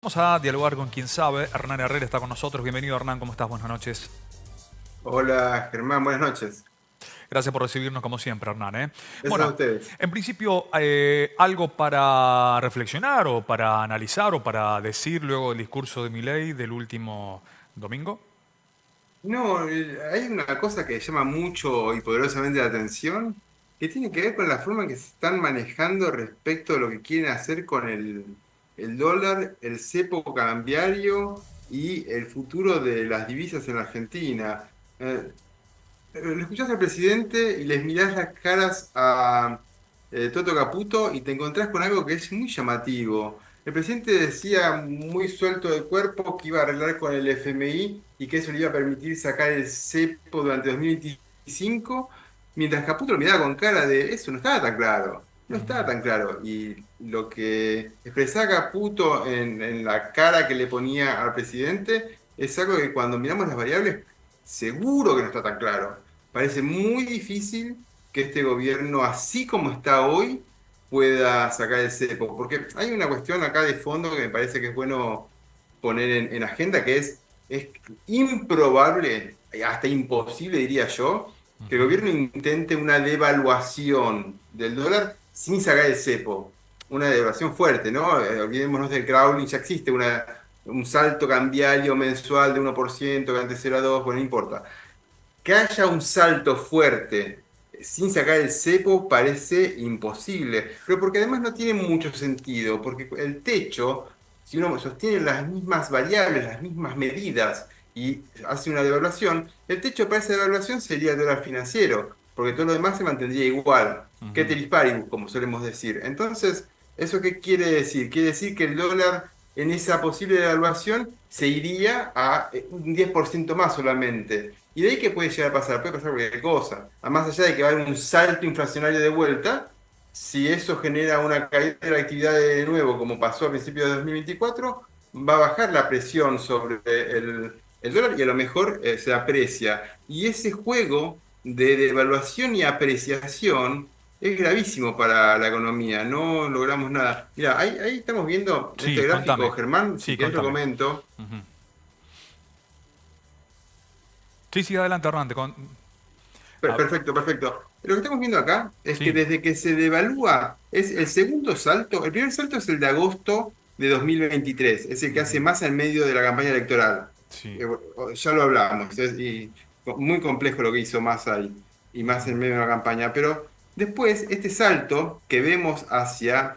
Vamos a dialogar con quien sabe. Hernán Herrera está con nosotros. Bienvenido, Hernán. ¿Cómo estás? Buenas noches. Hola Germán, buenas noches. Gracias por recibirnos como siempre, Hernán. Gracias a Bueno, ustedes. en principio, algo para reflexionar o para analizar o para decir luego del discurso de Milei del último domingo. No, hay una cosa que llama mucho y poderosamente la atención, que tiene que ver con la forma en que se están manejando respecto a lo que quieren hacer con el dólar, el cepo cambiario y el futuro de las divisas en Argentina. Le escuchás al presidente y les mirás las caras a Toto Caputo y te encontrás con algo que es muy llamativo. El presidente decía muy suelto de cuerpo que iba a arreglar con el FMI y que eso le iba a permitir sacar el cepo durante 2025, mientras Caputo lo miraba con cara de eso no estaba tan claro, no estaba tan claro. Y lo que expresaba Caputo en la cara que le ponía al presidente es algo que cuando miramos las variables seguro que no está tan claro. Parece muy difícil que este gobierno, así como está hoy, pueda sacar el cepo, porque hay una cuestión acá de fondo que me parece que es bueno poner en agenda, que es improbable, hasta imposible diría yo, que el gobierno intente una devaluación del dólar sin sacar el cepo. Una devaluación fuerte, ¿no? Olvidémonos del crawling, ya existe un salto cambiario mensual de 1%, que antes era 2, bueno, no importa. Que haya un salto fuerte sin sacar el cepo parece imposible, pero porque además no tiene mucho sentido, porque el techo, si uno sostiene las mismas variables, las mismas medidas y hace una devaluación, el techo para esa devaluación sería el dólar financiero, porque todo lo demás se mantendría igual, que Ujú. ceteris paribus, como solemos decir. Entonces, ¿eso qué quiere decir? Quiere decir que el dólar en esa posible devaluación se iría a un 10% más solamente. ¿Y de ahí qué puede llegar a pasar? Puede pasar cualquier cosa. A más allá de que va a haber un salto inflacionario de vuelta, si eso genera una caída de la actividad de nuevo, como pasó a principios de 2024, va a bajar la presión sobre el dólar y a lo mejor se aprecia. Y ese juego de devaluación y apreciación es gravísimo para la economía. No logramos nada. Mira, ahí estamos viendo en este Sí, gráfico, contame. Germán, si Sí, querés lo contame. comento. Ujú. Sí, sí, adelante, Hernán. Ah, Perfecto, perfecto. Lo que estamos viendo acá es que sí. desde que se devalúa, es el segundo salto, el primer salto es el de agosto de 2023, es el que hace Ujú. más en medio de la campaña electoral. Sí. Ya lo hablamos, y muy complejo lo que hizo Massa ahí, y más Ujú. en medio de la campaña, pero después este salto que vemos hacia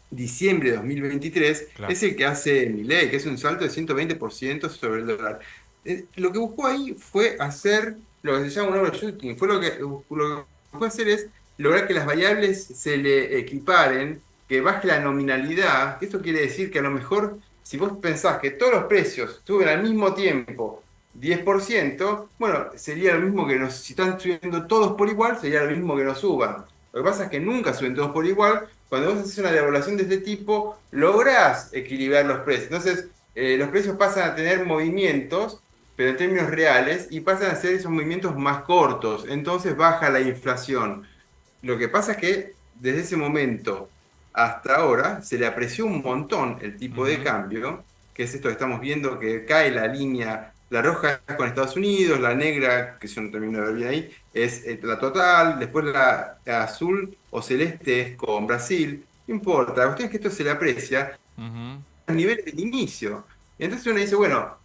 diciembre de 2023 Claro. es el que hace Milei, que es un salto de 120% sobre el dólar. Lo que buscó ahí fue hacer lo que se llama un overshooting, fue lo que buscó hacer es lograr que las variables se le equiparen, que baje la nominalidad, que esto quiere decir que a lo mejor si vos pensás que todos los precios suben al mismo tiempo 10%, bueno, sería lo mismo que si están subiendo todos por igual, sería lo mismo que no suban. Lo que pasa es que nunca suben todos por igual. Cuando vos haces una devaluación de este tipo, lográs equilibrar los precios. Entonces, los precios pasan a tener movimientos, pero en términos reales, y pasan a ser esos movimientos más cortos. Entonces baja la inflación. Lo que pasa es que desde ese momento hasta ahora se le apreció un montón el tipo de Ujú. cambio, que es esto que estamos viendo, que cae la línea, la roja es con Estados Unidos, la negra, que yo no termino de ver bien ahí, es la total, después la azul o celeste es con Brasil, no importa, la cuestión es que esto se le aprecia Ujú. a nivel del inicio. Entonces uno dice, bueno,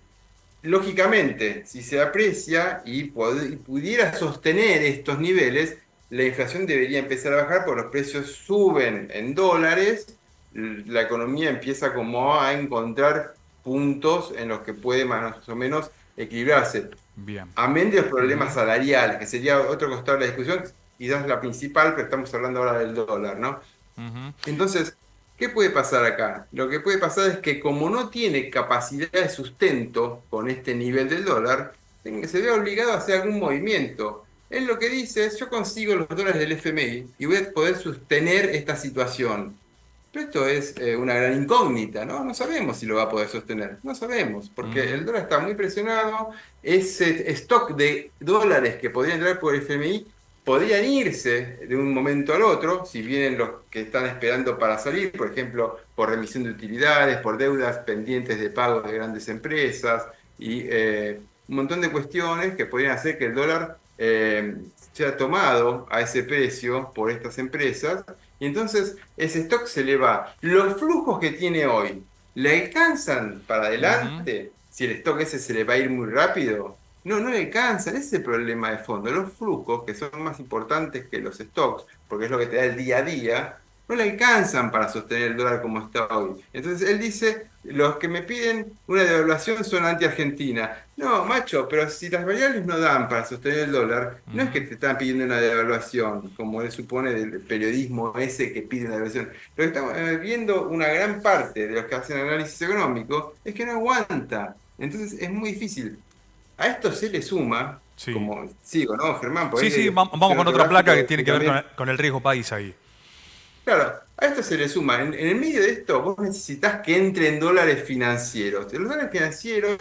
lógicamente, si se aprecia y pudiera sostener estos niveles, la inflación debería empezar a bajar porque los precios suben en dólares, la economía empieza como a encontrar puntos en los que puede más o menos equilibrarse. Bien. Amén de los problemas Ujú. salariales, que sería otro costado de la discusión, quizás la principal, pero estamos hablando ahora del dólar, ¿no? Ujú. Entonces, ¿qué puede pasar acá? Lo que puede pasar es que como no tiene capacidad de sustento con este nivel del dólar, se ve obligado a hacer algún movimiento. Él lo que dice es, yo consigo los dólares del FMI y voy a poder sostener esta situación. Pero esto es una gran incógnita, ¿no? No sabemos si lo va a poder sostener. No sabemos, porque Ujú. el dólar está muy presionado. Ese stock de dólares que podría entrar por el FMI podrían irse de un momento al otro, si vienen los que están esperando para salir, por ejemplo, por remisión de utilidades, por deudas pendientes de pago de grandes empresas y un montón de cuestiones que podrían hacer que el dólar sea tomado a ese precio por estas empresas y entonces ese stock se le va. Los flujos que tiene hoy, ¿le alcanzan para Ujú. adelante? Si el stock ese se le va a ir muy rápido. No, no le alcanzan, ese es el problema de fondo. Los flujos, que son más importantes que los stocks, porque es lo que te da el día a día, no le alcanzan para sostener el dólar como está hoy. Entonces él dice, los que me piden una devaluación son anti-Argentina. No, macho, pero si las variables no dan para sostener el dólar, no es que Ujú. te están pidiendo una devaluación, como él supone del periodismo ese que pide una devaluación. Lo que estamos viendo una gran parte de los que hacen análisis económico es que no aguanta. Entonces es muy difícil. A esto se le suma, Sí. como sigo, ¿no, Germán? Por Sí, sí, ahí puse vamos en con otro otra placa que gráfico tiene que que ver también. con el riesgo país ahí. Claro, a esto se le suma. En el medio de esto, vos necesitas que entren dólares financieros. Los dólares financieros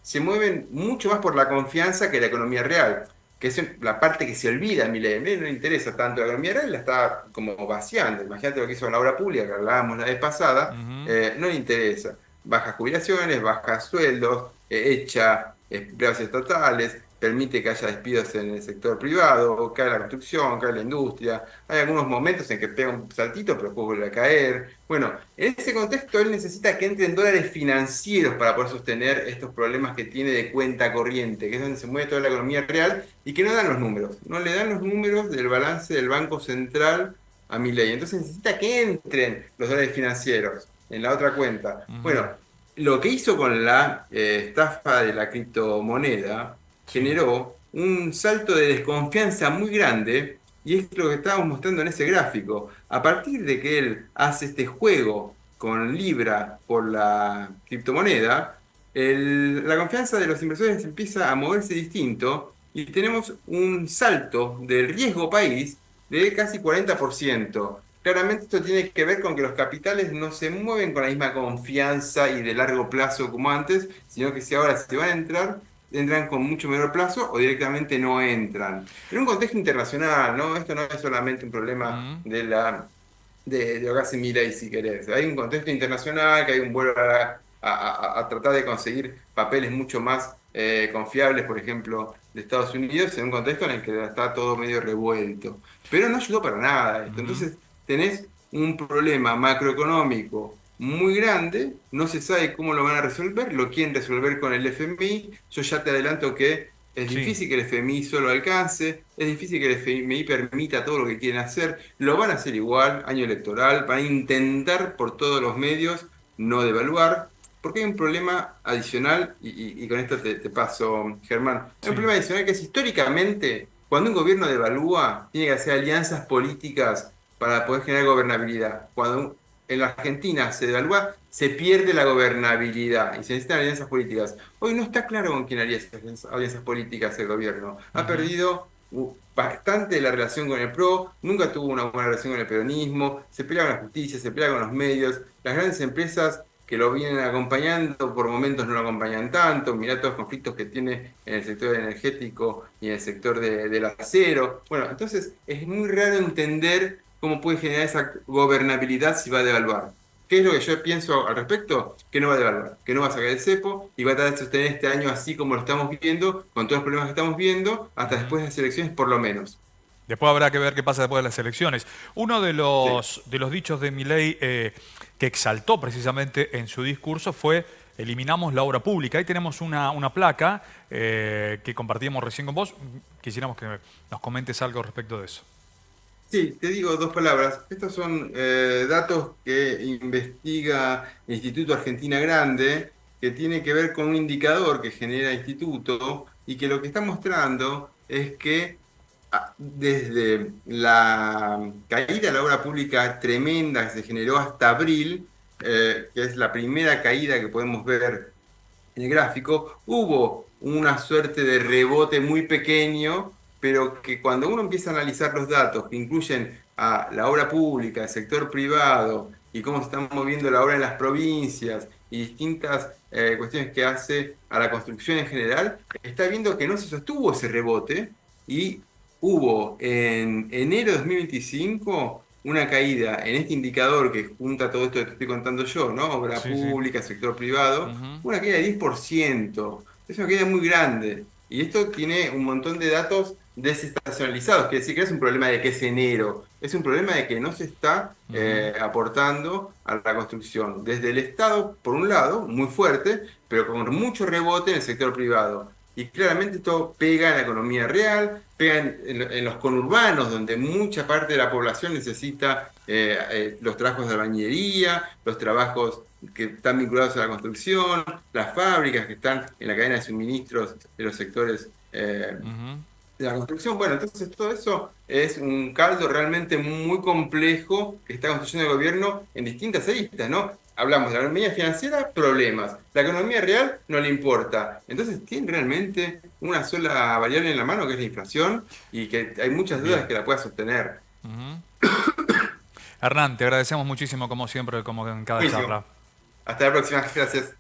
se mueven mucho más por la confianza que la economía real, que es la parte que se olvida a Milei. A Milei no le interesa tanto la economía real, la está como vaciando. Imagínate lo que hizo en la obra pública, que hablábamos la vez pasada, Ujú. no le interesa. Bajas jubilaciones, bajas sueldos, echa empleados estatales, permite que haya despidos en el sector privado, cae la construcción, cae la industria. Hay algunos momentos en que pega un saltito, pero después vuelve a caer. Bueno, en ese contexto él necesita que entren dólares financieros para poder sostener estos problemas que tiene de cuenta corriente, que es donde se mueve toda la economía real y que no dan los números. No le dan los números del balance del Banco Central a Milei. Entonces necesita que entren los dólares financieros en la otra cuenta. Ujú. Bueno, lo que hizo con la estafa de la criptomoneda Sí. generó un salto de desconfianza muy grande y es lo que estábamos mostrando en ese gráfico. A partir de que él hace este juego con Libra por la criptomoneda, la confianza de los inversores empieza a moverse distinto y tenemos un salto del riesgo país de casi 40%. Claramente esto tiene que ver con que los capitales no se mueven con la misma confianza y de largo plazo como antes, sino que si ahora se van a entrar, entran con mucho menor plazo o directamente no entran. En un contexto internacional, ¿no? Esto no es solamente un problema Ujú. de lo que hace Milei, si querés. Hay un contexto internacional, que hay un vuelo a tratar de conseguir papeles mucho más confiables, por ejemplo, de Estados Unidos, en un contexto en el que está todo medio revuelto. Pero no ayudó para nada esto. Ujú. Entonces, tenés un problema macroeconómico muy grande, no se sabe cómo lo van a resolver, lo quieren resolver con el FMI. Yo ya te adelanto que es Sí. difícil que el FMI solo alcance, es difícil que el FMI permita todo lo que quieren hacer, lo van a hacer igual, año electoral, van a intentar por todos los medios no devaluar, porque hay un problema adicional, y con esto te paso, Germán, hay un Sí. problema adicional que es históricamente, cuando un gobierno devalúa, tiene que hacer alianzas políticas para poder generar gobernabilidad. En la Argentina se devalúa, se pierde la gobernabilidad y se necesitan alianzas políticas. Hoy no está claro con quién haría esas alianzas políticas el gobierno. Ha Ujú. perdido bastante la relación con el PRO, nunca tuvo una buena relación con el peronismo, se pelea con la justicia, se pelea con los medios, las grandes empresas que lo vienen acompañando por momentos no lo acompañan tanto, mirá todos los conflictos que tiene en el sector energético y en el sector del acero. Bueno, entonces es muy raro entender cómo puede generar esa gobernabilidad si va a devaluar. ¿Qué es lo que yo pienso al respecto? Que no va a devaluar, que no va a sacar el cepo y va a tratar de sostener este año así como lo estamos viendo, con todos los problemas que estamos viendo, hasta Ujú. después de las elecciones por lo menos. Después habrá que ver qué pasa después de las elecciones. Uno Sí. de los dichos de Milei que exaltó precisamente en su discurso fue eliminamos la obra pública. Ahí tenemos una placa que compartíamos recién con vos. Quisiéramos que nos comentes algo respecto de eso. Sí, te digo dos palabras. Estos son datos que investiga el Instituto Argentina Grande, que tiene que ver con un indicador que genera el instituto y que lo que está mostrando es que desde la caída de la obra pública tremenda que se generó hasta abril, que es la primera caída que podemos ver en el gráfico, hubo una suerte de rebote muy pequeño, pero que cuando uno empieza a analizar los datos que incluyen a la obra pública, el sector privado y cómo se está moviendo la obra en las provincias y distintas cuestiones que hace a la construcción en general, está viendo que no se sostuvo ese rebote y hubo en enero de 2025 una caída en este indicador que junta todo esto que te estoy contando yo, ¿no? Obra Sí, sí. pública, sector privado, Ujú. una caída de 10%. Es una caída muy grande. Y esto tiene un montón de datos desestacionalizados, quiere decir que no es un problema de que es enero, es un problema de que no se está Ujú. aportando a la construcción. Desde el Estado, por un lado, muy fuerte, pero con mucho rebote en el sector privado. Y claramente esto pega en la economía real, pega en los conurbanos, donde mucha parte de la población necesita los trabajos de albañilería, los trabajos que están vinculados a la construcción, las fábricas que están en la cadena de suministros de los sectores Ujú. de la construcción. Bueno, entonces todo eso es un caldo realmente muy complejo que está construyendo el gobierno en distintas aristas, ¿no? Hablamos de la economía financiera, problemas. La economía real no le importa. Entonces tiene realmente una sola variable en la mano que es la inflación y que hay muchas dudas Bien. que la pueda sostener. Ujú. Hernán, te agradecemos muchísimo como siempre, como en cada Buenísimo. charla. Hasta la próxima. Gracias.